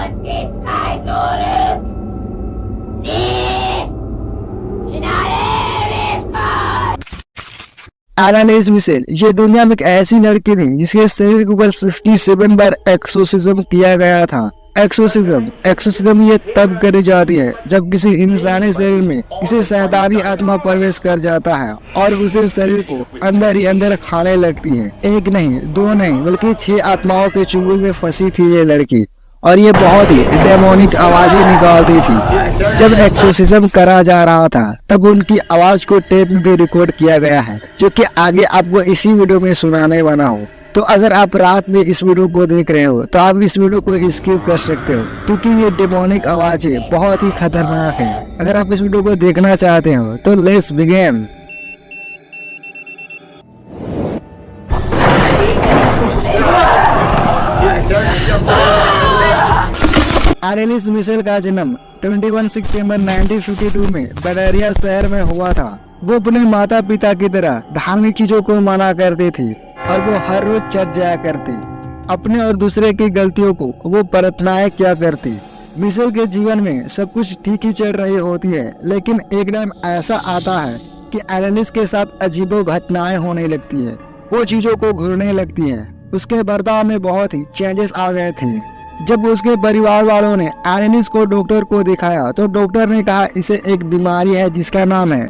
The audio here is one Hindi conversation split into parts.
uns geht's kein Zurück. Sie in alle Ewigkeit. Anneliese Michel ये दुनिया में एक ऐसी लड़की थी जिसके शरीर के ऊपर 67 बार एक्सोसिज्म किया गया था। एक्सोसिज्म ये तब करी जाती है जब किसी इंसानी शरीर में किसी शैतानी आत्मा प्रवेश कर जाता है और उसे शरीर को अंदर ही अंदर खाने लगती है। एक नहीं, दो नहीं, बल्कि 6 आत्माओं के चुंगल में फंसी थी ये लड़की और ये बहुत ही डेमोनिक आवाजें निकालती थी। जब एक्सोसिज्म करा जा रहा था तब उनकी आवाज को टेप में भी रिकॉर्ड किया गया है, जो कि आगे आपको इसी वीडियो में सुनाने वाला हूँ। तो अगर आप रात में इस वीडियो को देख रहे हो तो आप इस वीडियो को स्किप कर सकते हो, क्योंकि ये डेमोनिक आवाजें बहुत ही खतरनाक है। अगर आप इस वीडियो को देखना चाहते हो तो लेट्स बिगिन। एनालिस मिशेल का जन्म 21 सितंबर 1952 में बडारिया शहर में हुआ था। वो अपने माता पिता की तरह धार्मिक चीजों को माना करती थी और वो हर रोज चर्च जाया करती। अपने और दूसरे की गलतियों को वो प्रार्थनाएं किया करती। मिशेल के जीवन में सब कुछ ठीक ही चल रही होती है, लेकिन एक टाइम ऐसा आता है कि एनालिस के साथ अजीबो घटनाएं होने लगती है। वो चीजों को घूरने लगती है। उसके बर्ताव में बहुत ही चेंजेस आ गए थे। जब उसके परिवार वालों ने एनालिस को डॉक्टर को दिखाया तो डॉक्टर ने कहा इसे एक बीमारी है जिसका नाम है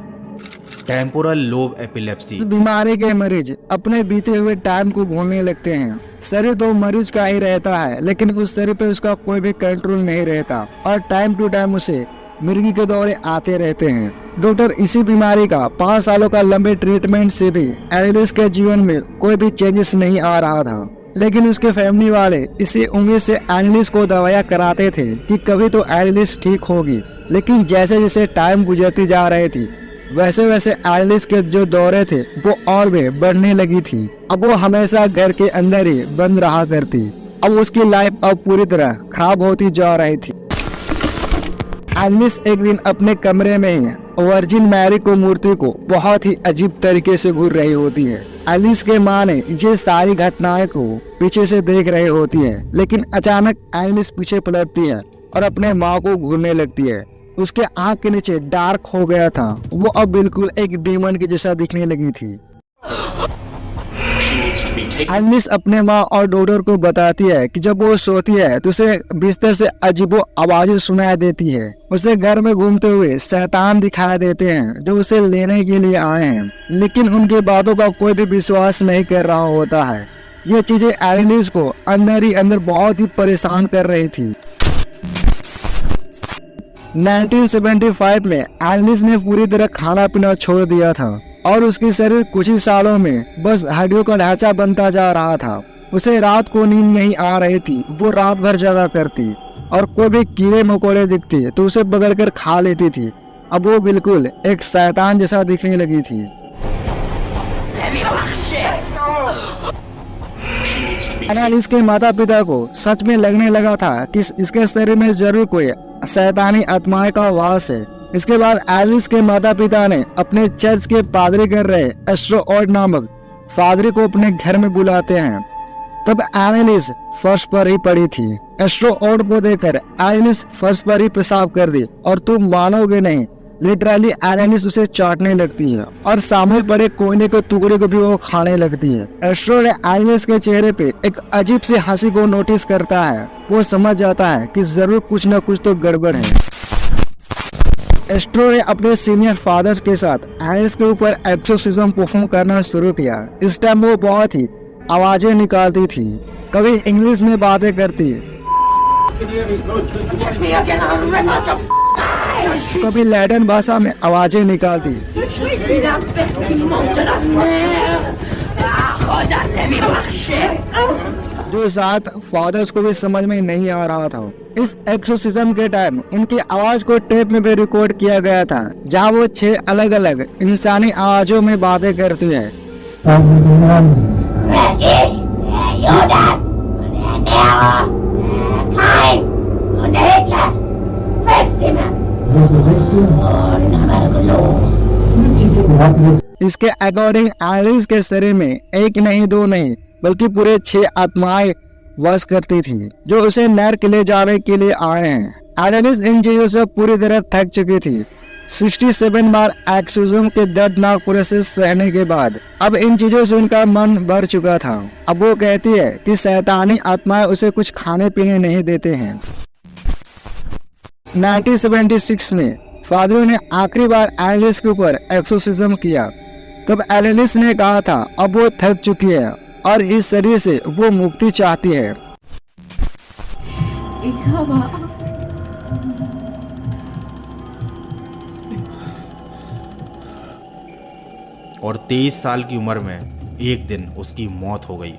टेम्पोरल लोब एपिलेप्सी। इस बीमारी के मरीज अपने बीते हुए टाइम को भूलने लगते हैं। शरीर तो मरीज का ही रहता है, लेकिन उस शरीर पे उसका कोई भी कंट्रोल नहीं रहता और टाइम टू टाइम उसे मिर्गी के दौरे आते रहते हैं। डॉक्टर इसी बीमारी का 5 सालों का लंबे ट्रीटमेंट से भी एनालिस के जीवन में कोई भी चेंजेस नहीं आ रहा था, लेकिन उसके फैमिली वाले इसी उम्मीद से एनालिस को दवाइयाँ कराते थे कि कभी तो एनालिस ठीक होगी। लेकिन जैसे जैसे टाइम गुजरती जा रही थी वैसे वैसे एनालिस के जो दौरे थे वो और भी बढ़ने लगी थी। अब वो हमेशा घर के अंदर ही बंद रहा करती। अब उसकी लाइफ अब पूरी तरह खराब होती जा रही थी। एनालिस एक दिन अपने कमरे में ही वर्जिन मैरी को मूर्ति को बहुत ही अजीब तरीके से घूर रही होती है। एनालिस के माँ ने ये सारी घटनाएं को पीछे से देख रही होती है, लेकिन अचानक एनालिस पीछे पलटती है और अपने माँ को घूरने लगती है। उसके आँख के नीचे डार्क हो गया था। वो अब बिल्कुल एक डीमन के जैसा दिखने लगी थी। एनालिस अपने माँ और डॉक्टर को बताती है कि जब वो सोती है तो उसे बिस्तर से अजीबो आवाजें सुनाई देती है। उसे घर में घूमते हुए शैतान दिखाई देते हैं जो उसे लेने के लिए आए हैं, लेकिन उनकी बातों का कोई भी विश्वास नहीं कर रहा होता है। ये चीजें एनालिस को अंदर ही अंदर बहुत ही परेशान कर रही थी। 1975 में एनालिस ने पूरी तरह खाना पीना छोड़ दिया था और उसकी शरीर कुछ ही सालों में बस हड्डियों का ढांचा बनता जा रहा था। उसे रात को नींद नहीं आ रही थी। वो रात भर जगा करती और कोई भी कीड़े मकोड़े दिखते तो उसे पकड़ कर खा लेती थी। अब वो बिल्कुल एक शैतान जैसा दिखने लगी थी। एनालिस के माता पिता को सच में लगने लगा था कि इसके शरीर में जरूर कोई शैतानी आत्माएं का वास है। इसके बाद एनालिस के माता पिता ने अपने चर्च के पादरी कर रहे एस्ट्रोऑड नामक फादरी को अपने घर में बुलाते हैं। तब एनालिस फर्श पर ही पड़ी थी। एस्ट्रोऑड को देखकर एनालिस फर्श पर ही पेशाब कर दी और तुम मानोगे नहीं, लिटरली एनालिस उसे चाटने लगती है और सामने पड़े कोयले के टुकड़े को भी वो खाने लगती है। एस्ट्रो ने एनालिस के चेहरे पे एक अजीब सी हंसी को नोटिस करता है। वो समझ जाता है कि जरूर कुछ न कुछ तो गड़बड़ है। एस्ट्रो ने अपने सीनियर फादर्स के साथ एनालिस के ऊपर एक्सोर्सिज्म परफॉर्म करना शुरू किया। इस टाइम वो बहुत ही आवाजें निकालती थी, कभी इंग्लिश में बातें करती, कभी लैटिन भाषा में आवाजें निकालती। जो साथ फादर्स को भी समझ में नहीं आ रहा था। इस एक्सोर्सिज्म के टाइम उनकी आवाज को टेप में भी रिकॉर्ड किया गया था, जहां वो 6 अलग अलग इंसानी आवाजों में बातें करती है। इसके अकॉर्डिंग एनालिस के शरीर में एक नहीं, दो नहीं, बल्कि पूरे 6 आत्माएं वश करती थी जो उसे नहर के ले जाने के लिए आए हैं। एनालिस इन चीजों से पूरी तरह थक चुकी थी। 67 बार एक्सोजोम के दर्दनाक प्रोसेस सहने के बाद अब इन चीजों से उनका मन भर चुका था। अब वो कहती है कि शैतानी आत्माएं उसे कुछ खाने पीने नहीं देते हैं। 1976 में फादरों ने आखिरी बार एनालिस के ऊपर एक्सोसिज्म किया। तब एनालिस ने कहा था अब वो थक चुकी है और इस शरीर से वो मुक्ति चाहती है। और 23 साल की उम्र में एक दिन उसकी मौत हो गई।